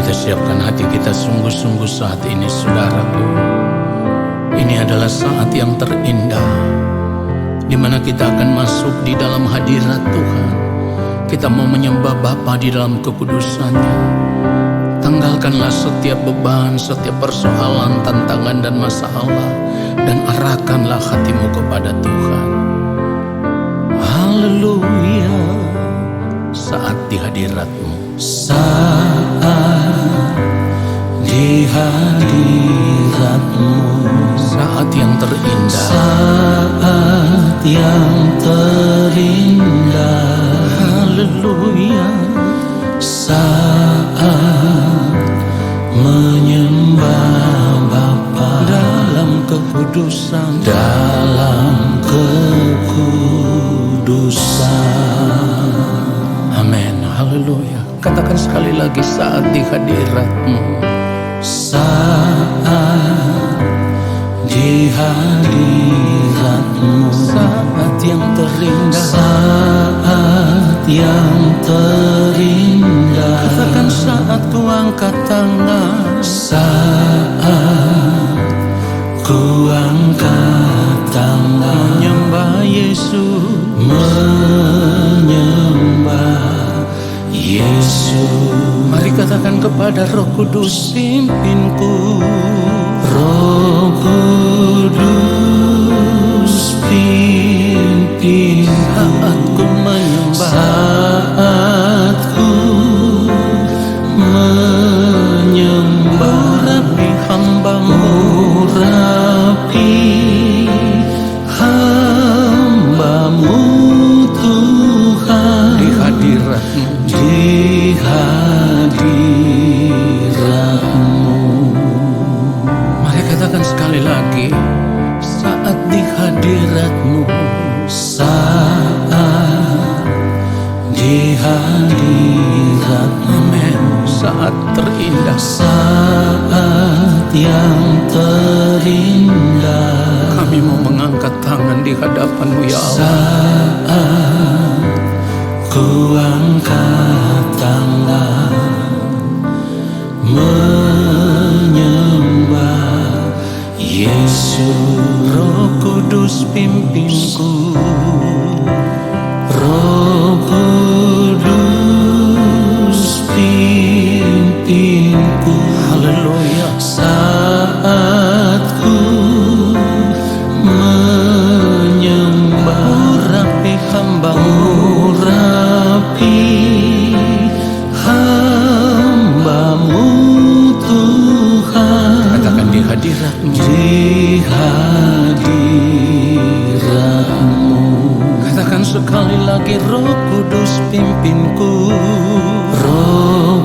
kita siapkan hati kita sungguh-sungguh saat ini, saudaraku. Ini adalah saat yang terindah, di mana kita akan masuk di dalam hadirat Tuhan. Kita mau menyembah Bapa di dalam kekudusannya. Tanggalkanlah setiap beban, setiap persoalan, tantangan dan masalah, dan arahkanlah hatimu kepada Tuhan. Haleluya. Saat di hadirat-Mu, saat di hadirat-Mu, saat yang terindah, saat yang terindah. haleluya. Saat menyembah Bapa Dalam kekudusan, dalam kekudusan. amin, haleluya. Katakan sekali lagi, saat di hadirat-Mu, Saat di hadirat-Mu, saat yang terindah. saat yang terindah. Katakan, saat ku angkat tangan, Saat ku angkat tangan, menyembah Yesus. menyembah Yesus. Mari katakan kepada Roh Kudus, pimpinku. Roh Kudus pimpin Saat ku menyembah, saat ku menyembah. urapi hamba-Mu, Urapi hamba-Mu Tuhan, di hadirat-Mu. di hadirat-Mu. Mari katakan sekali lagi, saat di hadirat-Mu, Saat di hadirat-Mu, amin. Saat terindah, saat yang terindah. kami mau mengangkat tangan di hadapan-Mu, ya Allah. Saat ku angkat tangan, menyembah Yesus. Roh Kudus pimpinku, Roh Kudus pimpinku. haleluya. Saat ku menyembah, Urapi hamba-Mu, urapi hamba-Mu Tuhan, katakan di hadirat-Mu. di hadirat-Mu. Katakan sekali lagi, Roh Kudus pimpinku. Roh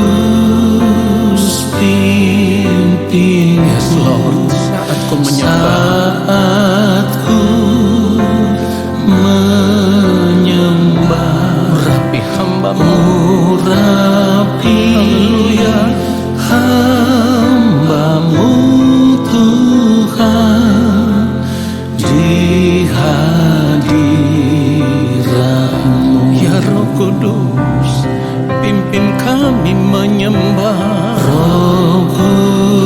Kudus pimpin. Yes Lord, saat ku menyembah, Saat ku menyembah, urapi hamba-Mu, urapi haleluya. hamba-Mu Tuhan, di hadirat-Mu. Ya Roh Kudus, pimpin kami menyembah. Roh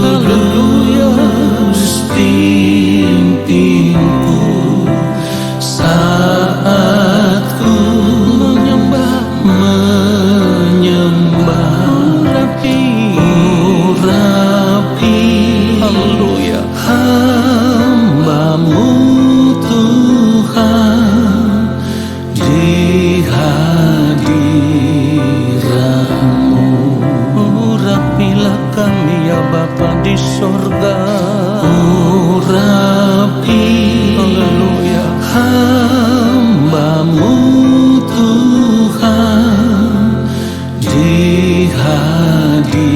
Kudus pimpinku, saat ku Menyembah, menyembah. Urapi haleluya. hamba-Mu Tuhan, di hadirat-Mu. Urapilah kami, ya Bapa di sorga. Urapi Haleluya. hamba-Mu Tuhan, di hadirat-Mu.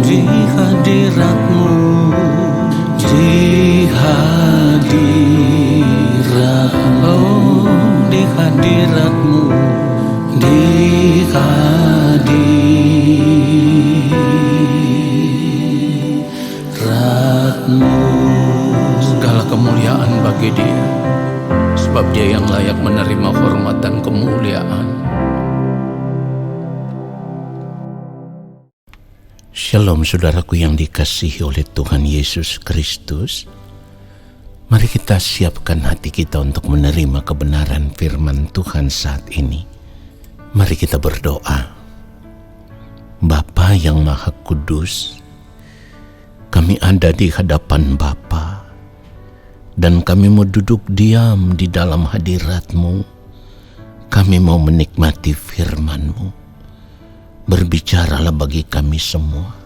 Di hadirat-Mu, Di hadirat-Mu. oh di hadirat-Mu. Di hadirat-Mu. Segala kemuliaan bagi Dia, sebab Dia yang layak menerima hormat dan kemuliaan. Shalom saudaraku yang dikasihi oleh Tuhan Yesus Kristus. Mari kita siapkan hati kita untuk menerima kebenaran firman Tuhan saat ini. Mari kita berdoa. Bapa yang Maha Kudus, kami ada di hadapan Bapa, dan kami mau duduk diam di dalam hadirat-Mu. Kami mau menikmati firman-Mu. Berbicaralah bagi kami semua.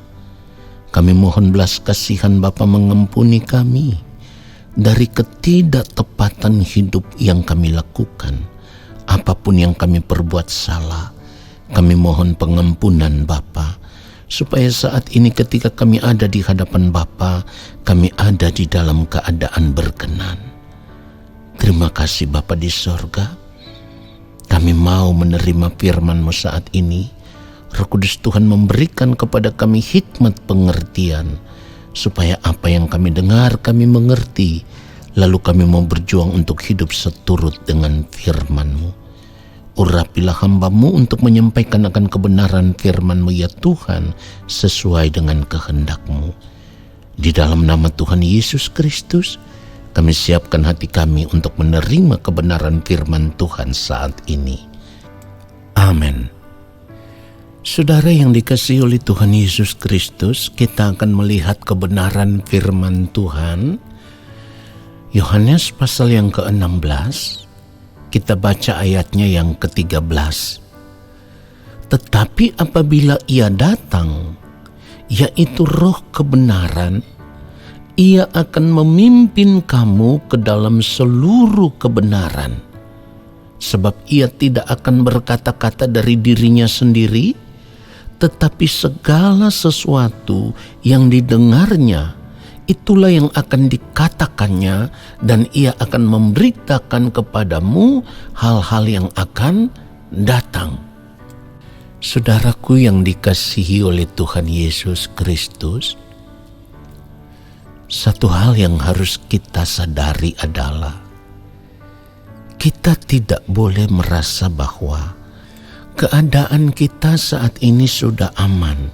Kami mohon belas kasihan Bapa mengampuni kami dari ketidaktepatan hidup yang kami lakukan. Apapun yang kami perbuat salah, kami mohon pengampunan Bapa, supaya saat ini ketika kami ada di hadapan Bapa, kami ada di dalam keadaan berkenan. Terima kasih Bapa di sorga. Kami mau menerima firman-Mu saat ini. Roh Kudus Tuhan memberikan kepada kami hikmat pengertian, supaya apa yang kami dengar kami mengerti, lalu kami mau berjuang untuk hidup seturut dengan firman-Mu. Urapilah hamba-Mu untuk menyampaikan akan kebenaran firman-Mu ya Tuhan, sesuai dengan kehendak-Mu. Di dalam nama Tuhan Yesus Kristus, kami siapkan hati kami untuk menerima kebenaran firman Tuhan saat ini. Amin. Saudara yang dikasihi oleh Tuhan Yesus Kristus, kita akan melihat kebenaran firman Tuhan. Yohanes pasal yang ke-16, kita baca ayatnya yang ke-13. Tetapi apabila Ia datang, yaitu Roh kebenaran, Ia akan memimpin kamu ke dalam seluruh kebenaran. Sebab Ia tidak akan berkata-kata dari dirinya sendiri, tetapi segala sesuatu yang didengarnya, itulah yang akan dikatakannya, dan Ia akan memberitakan kepadamu hal-hal yang akan datang. Saudaraku yang dikasihi oleh Tuhan Yesus Kristus, satu hal yang harus kita sadari adalah kita tidak boleh merasa bahwa keadaan kita saat ini sudah aman.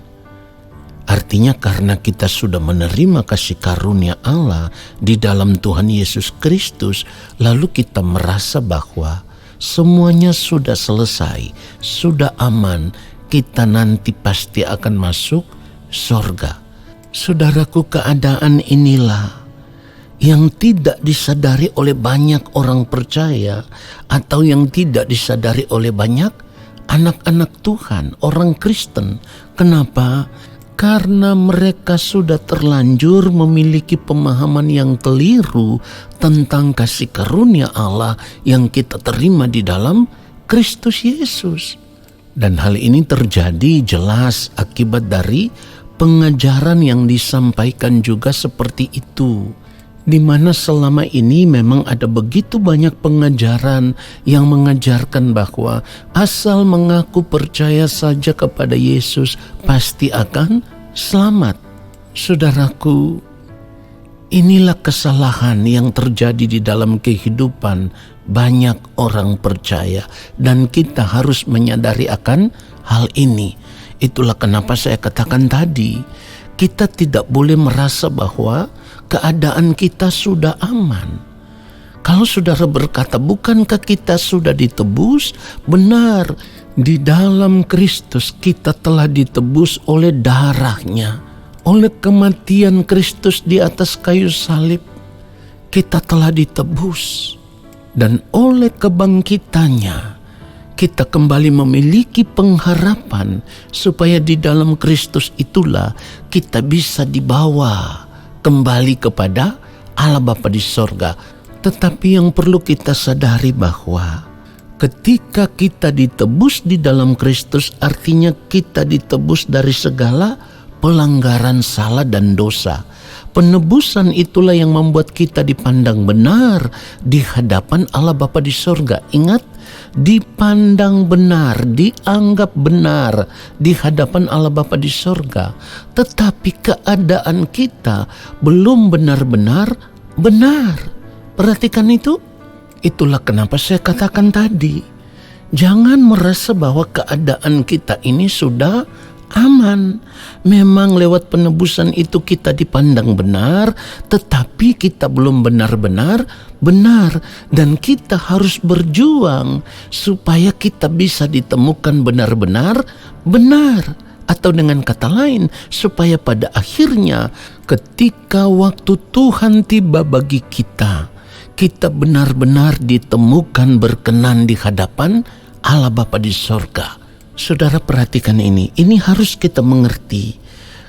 Artinya karena kita sudah menerima kasih karunia Allah di dalam Tuhan Yesus Kristus, lalu kita merasa bahwa semuanya sudah selesai, sudah aman, kita nanti pasti akan masuk surga. Saudaraku, keadaan inilah yang tidak disadari oleh banyak orang percaya, atau yang tidak disadari oleh banyak anak-anak Tuhan, orang Kristen. Kenapa? Karena mereka sudah terlanjur memiliki pemahaman yang keliru tentang kasih karunia Allah yang kita terima di dalam Kristus Yesus. Dan hal ini terjadi jelas akibat dari pengajaran yang disampaikan juga seperti itu. Di mana selama ini memang ada begitu banyak pengajaran yang mengajarkan bahwa asal mengaku percaya saja kepada Yesus pasti akan selamat. Saudaraku, inilah kesalahan yang terjadi di dalam kehidupan banyak orang percaya, dan kita harus menyadari akan hal ini. Itulah kenapa saya katakan tadi, kita tidak boleh merasa bahwa keadaan kita sudah aman. Kalau saudara berkata, bukankah kita sudah ditebus? Benar, di dalam Kristus kita telah ditebus oleh darah-Nya. Oleh kematian Kristus di atas kayu salib, kita telah ditebus. Dan oleh kebangkitannya, kita kembali memiliki pengharapan supaya di dalam Kristus itulah kita bisa dibawa kembali kepada Allah Bapa di sorga. Tetapi yang perlu kita sadari bahwa ketika kita ditebus di dalam Kristus, artinya kita ditebus dari segala pelanggaran salah dan dosa. Penebusan itulah yang membuat kita dipandang benar di hadapan Allah Bapa di sorga. Ingat, dipandang benar, dianggap benar di hadapan Allah Bapa di sorga. Tetapi keadaan kita belum benar-benar benar. Perhatikan itu. Itulah kenapa saya katakan tadi, jangan merasa bahwa keadaan kita ini sudah aman. Memang lewat penebusan itu kita dipandang benar, tetapi kita belum benar-benar benar. Dan kita harus berjuang supaya kita bisa ditemukan benar-benar benar. Atau dengan kata lain, supaya pada akhirnya ketika waktu Tuhan tiba bagi kita, kita benar-benar ditemukan berkenan di hadapan Allah Bapa di sorga. Saudara perhatikan ini harus kita mengerti.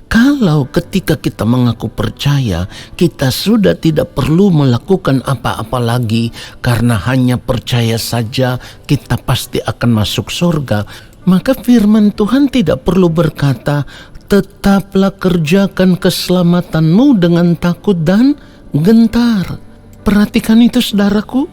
Kalau ketika kita mengaku percaya, kita sudah tidak perlu melakukan apa-apa lagi, karena hanya percaya saja kita pasti akan masuk surga. Maka firman Tuhan tidak perlu berkata, tetaplah kerjakan keselamatanmu dengan takut dan gentar. Perhatikan itu saudaraku.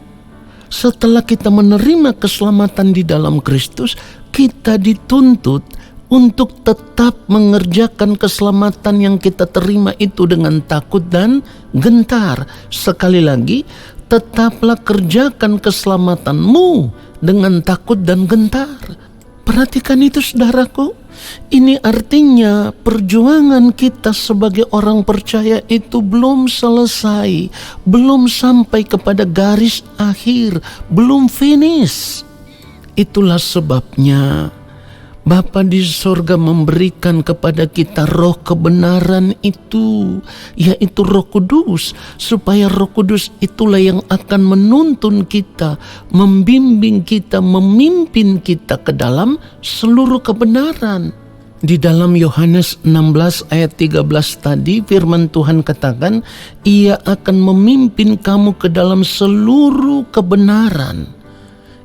Setelah kita menerima keselamatan di dalam Kristus, kita dituntut untuk tetap mengerjakan keselamatan yang kita terima itu dengan takut dan gentar. Sekali lagi, tetaplah kerjakan keselamatanmu dengan takut dan gentar. Perhatikan itu saudaraku. Ini artinya perjuangan kita sebagai orang percaya itu belum selesai, belum sampai kepada garis akhir, belum finish. Itulah sebabnya Bapa di sorga memberikan kepada kita roh kebenaran itu, yaitu Roh Kudus, supaya Roh Kudus itulah yang akan menuntun kita, membimbing kita, memimpin kita ke dalam seluruh kebenaran. Di dalam Yohanes 16 ayat 13 tadi firman Tuhan katakan, Ia akan memimpin kamu ke dalam seluruh kebenaran.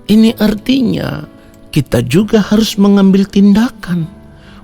Ini artinya kita juga harus mengambil tindakan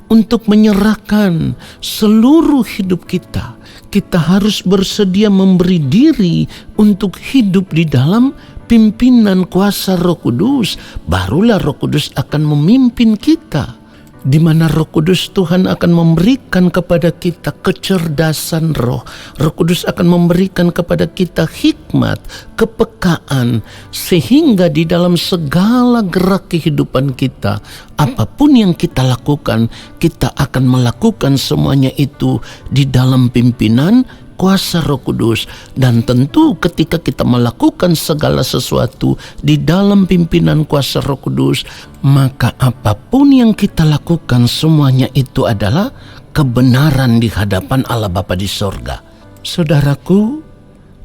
untuk menyerahkan seluruh hidup kita. Kita harus bersedia memberi diri untuk hidup di dalam pimpinan kuasa Roh Kudus. Barulah Roh Kudus akan memimpin kita. Di mana Roh Kudus Tuhan akan memberikan kepada kita kecerdasan roh. Roh Kudus akan memberikan kepada kita hikmat, kepekaan, sehingga di dalam segala gerak kehidupan kita, apapun yang kita lakukan, kita akan melakukan semuanya itu di dalam pimpinan kuasa Roh Kudus. Dan tentu ketika kita melakukan segala sesuatu di dalam pimpinan kuasa Roh Kudus, maka apapun yang kita lakukan semuanya itu adalah kebenaran di hadapan Allah Bapa di sorga. Saudaraku,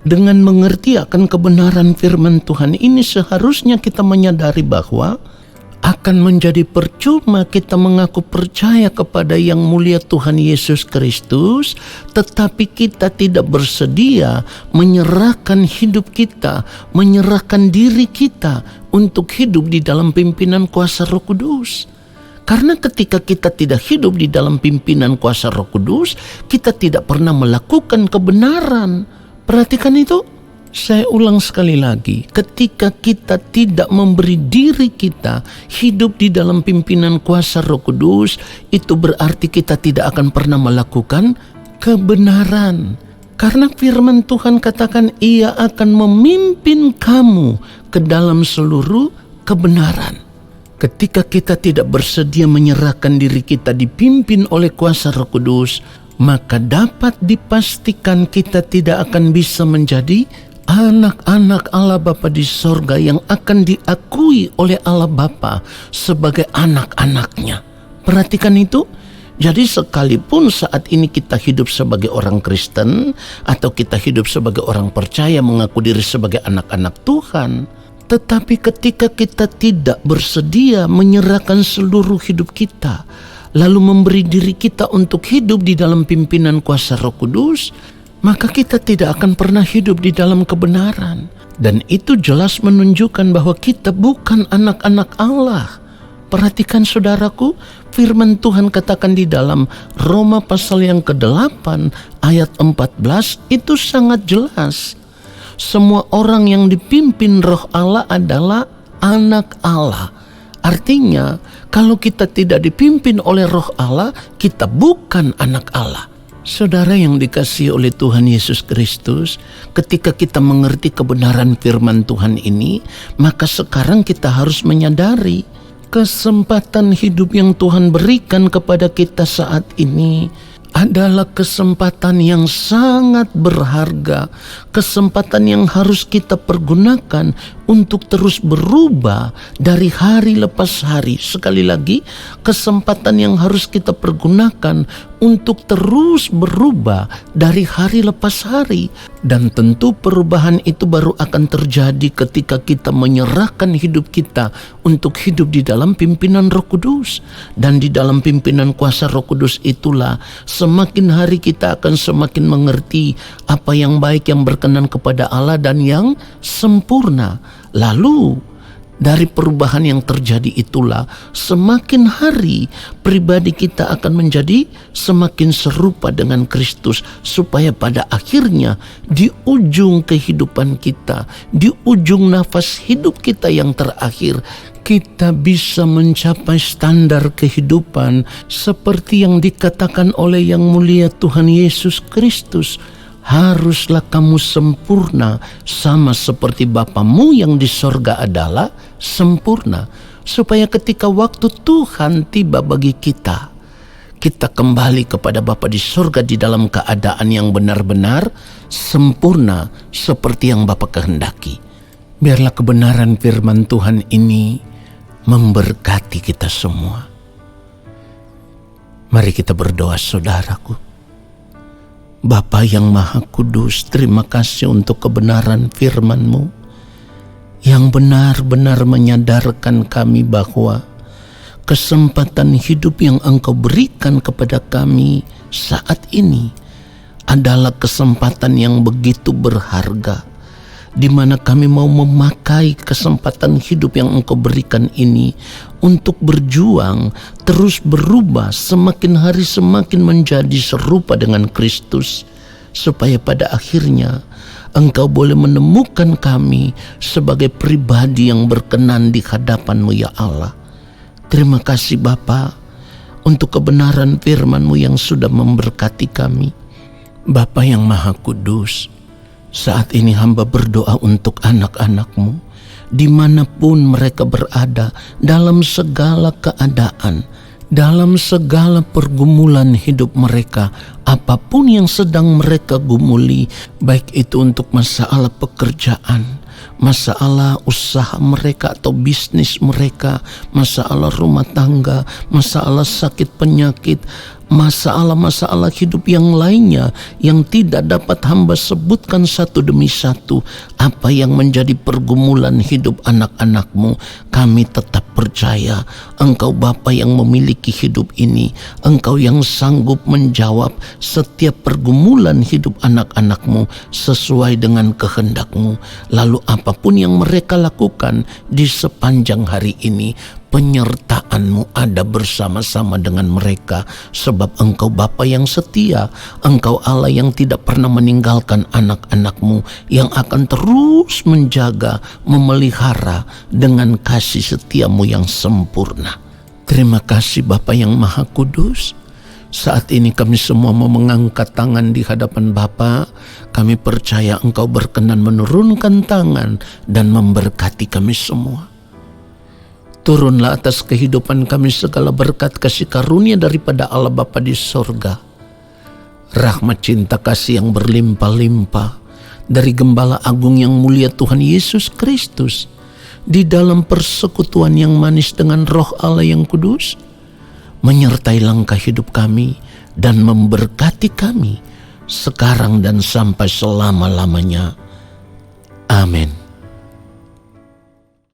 dengan mengerti akan kebenaran firman Tuhan ini, seharusnya kita menyadari bahwa akan menjadi percuma kita mengaku percaya kepada yang mulia Tuhan Yesus Kristus, tetapi kita tidak bersedia menyerahkan hidup kita, menyerahkan diri kita untuk hidup di dalam pimpinan kuasa Roh Kudus. Karena ketika kita tidak hidup di dalam pimpinan kuasa Roh Kudus, kita tidak pernah melakukan kebenaran. Perhatikan itu. Saya ulang sekali lagi, ketika kita tidak memberi diri kita hidup di dalam pimpinan kuasa Roh Kudus, itu berarti kita tidak akan pernah melakukan kebenaran. Karena firman Tuhan katakan, Ia akan memimpin kamu ke dalam seluruh kebenaran. Ketika kita tidak bersedia menyerahkan diri kita dipimpin oleh kuasa Roh Kudus, maka dapat dipastikan kita tidak akan bisa menjadi anak-anak Allah Bapa di sorga yang akan diakui oleh Allah Bapa sebagai anak-anaknya. Perhatikan itu. Jadi sekalipun saat ini kita hidup sebagai orang Kristen, atau kita hidup sebagai orang percaya mengaku diri sebagai anak-anak Tuhan, tetapi ketika kita tidak bersedia menyerahkan seluruh hidup kita, lalu memberi diri kita untuk hidup di dalam pimpinan kuasa Roh Kudus, maka kita tidak akan pernah hidup di dalam kebenaran. Dan itu jelas menunjukkan bahwa kita bukan anak-anak Allah. Perhatikan saudaraku, firman Tuhan katakan di dalam Roma pasal yang ke-8 ayat 14 itu sangat jelas. Semua orang yang dipimpin Roh Allah adalah anak Allah. Artinya, kalau kita tidak dipimpin oleh Roh Allah, kita bukan anak Allah. Saudara yang dikasihi oleh Tuhan Yesus Kristus, ketika kita mengerti kebenaran firman Tuhan ini, maka sekarang kita harus menyadari Kesempatan hidup yang Tuhan berikan kepada kita saat ini adalah kesempatan yang sangat berharga, kesempatan yang harus kita pergunakan untuk terus berubah dari hari lepas hari. Sekali lagi, kesempatan yang harus kita pergunakan untuk terus berubah dari hari lepas hari. Dan tentu perubahan itu baru akan terjadi ketika kita menyerahkan hidup kita untuk hidup di dalam pimpinan Roh Kudus. Dan di dalam pimpinan kuasa Roh Kudus itulah semakin hari kita akan semakin mengerti apa yang baik, yang berkenan kepada Allah dan yang sempurna. Lalu dari perubahan yang terjadi itulah semakin hari pribadi kita akan menjadi semakin serupa dengan Kristus, supaya pada akhirnya di ujung kehidupan kita, di ujung nafas hidup kita yang terakhir, kita bisa mencapai standar kehidupan seperti yang dikatakan oleh Yang Mulia Tuhan Yesus Kristus. Haruslah kamu sempurna sama seperti Bapamu yang di sorga adalah sempurna. Supaya ketika waktu Tuhan tiba bagi kita, kita kembali kepada Bapa di sorga di dalam keadaan yang benar-benar sempurna seperti yang Bapa kehendaki. Biarlah kebenaran firman Tuhan ini memberkati kita semua. Mari kita berdoa, saudaraku. Bapa yang Maha Kudus, terima kasih untuk kebenaran firman-Mu yang benar-benar menyadarkan kami bahwa kesempatan hidup yang Engkau berikan kepada kami saat ini adalah kesempatan yang begitu berharga, di mana kami mau memakai kesempatan hidup yang Engkau berikan ini untuk berjuang, terus berubah, semakin hari semakin menjadi serupa dengan Kristus, supaya pada akhirnya Engkau boleh menemukan kami sebagai pribadi yang berkenan di hadapan-Mu ya Allah. Terima kasih Bapa untuk kebenaran firman-Mu yang sudah memberkati kami. Bapa yang Maha Kudus, saat ini hamba berdoa untuk anak-anak-Mu dimanapun mereka berada, dalam segala keadaan, dalam segala pergumulan hidup mereka, apapun yang sedang mereka gumuli, baik itu untuk masalah pekerjaan, masalah usaha mereka atau bisnis mereka, masalah rumah tangga, masalah sakit penyakit, masalah-masalah hidup yang lainnya yang tidak dapat hamba sebutkan satu demi satu, apa yang menjadi pergumulan hidup anak-anak-Mu, kami tetap percaya Engkau Bapa yang memiliki hidup ini, Engkau yang sanggup menjawab setiap pergumulan hidup anak-anak-Mu sesuai dengan kehendak-Mu. Lalu apapun yang mereka lakukan di sepanjang hari ini, penyertaan-Mu ada bersama-sama dengan mereka, sebab Engkau Bapa yang setia, Engkau Allah yang tidak pernah meninggalkan anak-anak-Mu, yang akan terus menjaga, memelihara dengan kasih setia-Mu yang sempurna. Terima kasih Bapa yang Maha Kudus. Saat ini kami semua mau mengangkat tangan di hadapan Bapa. Kami percaya Engkau berkenan menurunkan tangan dan memberkati kami semua. Turunlah atas kehidupan kami segala berkat kasih karunia daripada Allah Bapa di sorga. Rahmat cinta kasih yang berlimpah-limpah dari Gembala Agung yang mulia Tuhan Yesus Kristus, di dalam persekutuan yang manis dengan Roh Allah yang kudus, menyertai langkah hidup kami dan memberkati kami sekarang dan sampai selama-lamanya. Amin.